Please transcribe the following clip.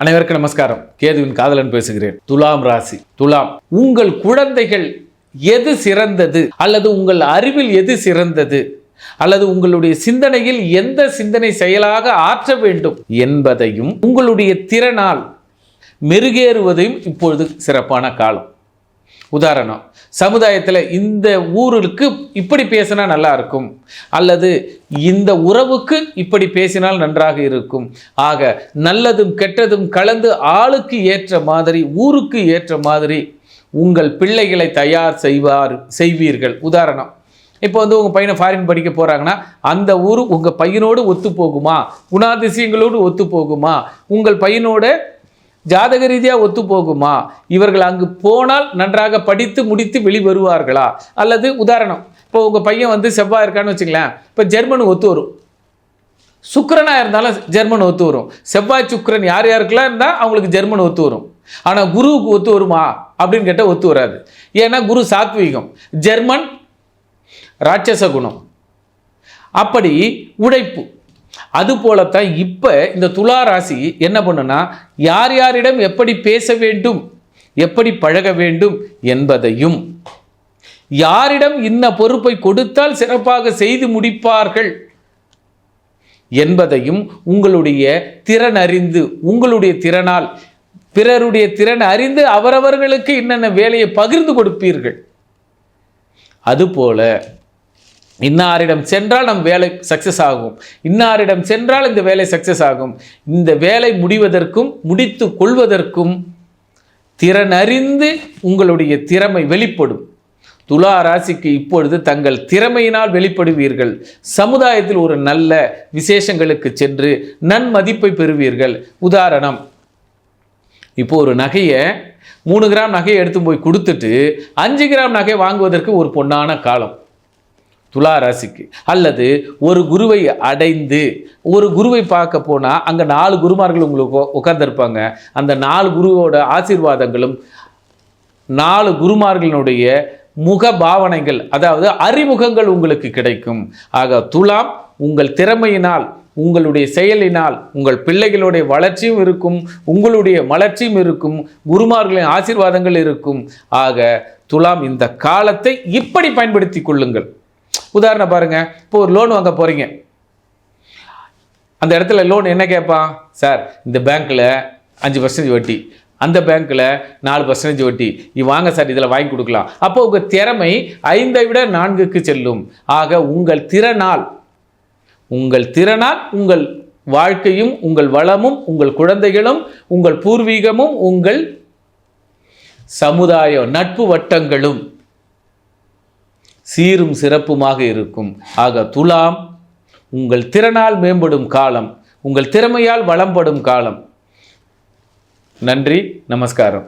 அனைவருக்கும் நமஸ்காரம். கேதுவின் காதலன் பேசுகிறேன். துலாம் ராசி. துலாம், உங்கள் குழந்தைகள் எது சிறந்தது, அல்லது உங்கள் அறிவில் எது சிறந்தது, அல்லது உங்களுடைய சிந்தனையில் எந்த சிந்தனை செயலாக ஆற்ற வேண்டும் என்பதையும் உங்களுடைய திறனால் மெருகேறுவதையும் இப்பொழுது சிறப்பான காலம். உதாரணம், சமுதாயத்தில் இந்த ஊருக்கு இப்படி பேசினா நல்லா இருக்கும், அல்லது இந்த உறவுக்கு இப்படி பேசினால் நன்றாக இருக்கும். ஆக நல்லதும் கெட்டதும் கலந்து ஆளுக்கு ஏற்ற மாதிரி, ஊருக்கு ஏற்ற மாதிரி உங்கள் பிள்ளைகளை தயார் செய்வீர்கள். உதாரணம், இப்போ உங்கள் பையனை ஃபாரின் படிக்க போகிறாங்கன்னா அந்த ஊர் உங்கள் பையனோடு ஒத்து போகுமா, குணாதிசயங்களோடு ஒத்து போகுமா, உங்கள் பையனோட ஜாதக ரீதியாக ஒத்து போகுமா, இவர்கள் அங்கு போனால் நன்றாக படித்து முடித்து வெளிவருவார்களா, அல்லது உதாரணம், இப்போ உங்கள் பையன் செவ்வாய் இருக்கான்னு வச்சுங்களேன், இப்போ ஜெர்மன் ஒத்து வரும், சுக்கிரனாக இருந்தாலும் ஜெர்மன் ஒத்து வரும். செவ்வாய் சுக்கிரன் யார் யாருக்கெல்லாம் இருந்தால் அவங்களுக்கு ஜெர்மன் ஒத்து வரும். ஆனால் குருவுக்கு ஒத்து வருமா அப்படின்னு கேட்டால் ஒத்து வராது. ஏன்னா குரு சாத்வீகம், ஜெர்மன் ராட்சச குணம். அப்படி உழைப்பு. அதுபோலத்தான் இப்போ இந்த துலா ராசி என்ன பண்ணுன்னா, யார் யாரிடம் எப்படி பேச வேண்டும், எப்படி பழக வேண்டும் என்பதையும், யாரிடம் இன்ன பொறுப்பை கொடுத்தால் சிறப்பாக செய்து முடிப்பார்கள் என்பதையும் உங்களுடைய திறன் அறிந்து, உங்களுடைய திறனால் பிறருடைய திறன் அறிந்து அவரவர்களுக்கு என்னென்ன வேலையை பகிர்ந்து கொடுப்பீர்கள். அதுபோல இன்னாரிடம் சென்றால் நம் வேலை சக்சஸ் ஆகும், இன்னாரிடம் சென்றால் இந்த வேலை சக்சஸ் ஆகும். இந்த வேலை முடிவதற்கும் முடித்து கொள்வதற்கும் திறன் அறிந்து உங்களுடைய திறமை வெளிப்படும். துலா ராசிக்கு இப்பொழுது தங்கள் திறமையினால் வெளிப்படுவீர்கள். சமுதாயத்தில் ஒரு நல்ல விசேஷங்களுக்கு சென்று நன்மதிப்பை பெறுவீர்கள். உதாரணம், இப்போ ஒரு நகையை 3 கிராம் நகையை எடுத்து போய் கொடுத்துட்டு 5 கிராம் நகை வாங்குவதற்கு ஒரு பொன்னான காலம் துலா ராசிக்கு. அல்லது ஒரு குருவை அடைந்து ஒரு குருவை பார்க்க போனால் அங்கே 4 குருமார்கள் உங்களுக்கு உட்கார்ந்துருப்பாங்க. அந்த 4 குருவோட ஆசீர்வாதங்களும் 4 குருமார்களினுடைய முக பாவனைகள், அதாவது அறிமுகங்கள் உங்களுக்கு கிடைக்கும். ஆக துலாம், உங்கள் திறமையினால், உங்களுடைய செயலினால் உங்கள் பிள்ளைகளுடைய வளர்ச்சியும் இருக்கும், உங்களுடைய மலர்ச்சியும் இருக்கும், குருமார்களின் ஆசீர்வாதங்கள் இருக்கும். ஆக துலாம், இந்த காலத்தை இப்படி பயன்படுத்தி கொள்ளுங்கள். உதாரணம் பாருங்க, இப்போ ஒரு லோன் வாங்க போறீங்க. அந்த இடத்துல லோன் என்ன கேட்பான், சார் இந்த பேங்க்கில் 5% வட்டி, அந்த பேங்க்கில் 4% வட்டி, இது வாங்க சார், இதில் வாங்கி கொடுக்கலாம். அப்போ உங்கள் திறமை 5 விட 4க்கு செல்லும். ஆக உங்கள் திறனால் உங்கள் வாழ்க்கையும், உங்கள் வளமும், உங்கள் குழந்தைகளும், உங்கள் பூர்வீகமும், உங்கள் சமுதாய நட்பு வட்டங்களும் சீரும் சிறப்புமாக இருக்கும். ஆக துலாம், உங்கள் திறனால் மேம்படும் காலம், உங்கள் திறமையால் வளம்படும் காலம். நன்றி, நமஸ்காரம்.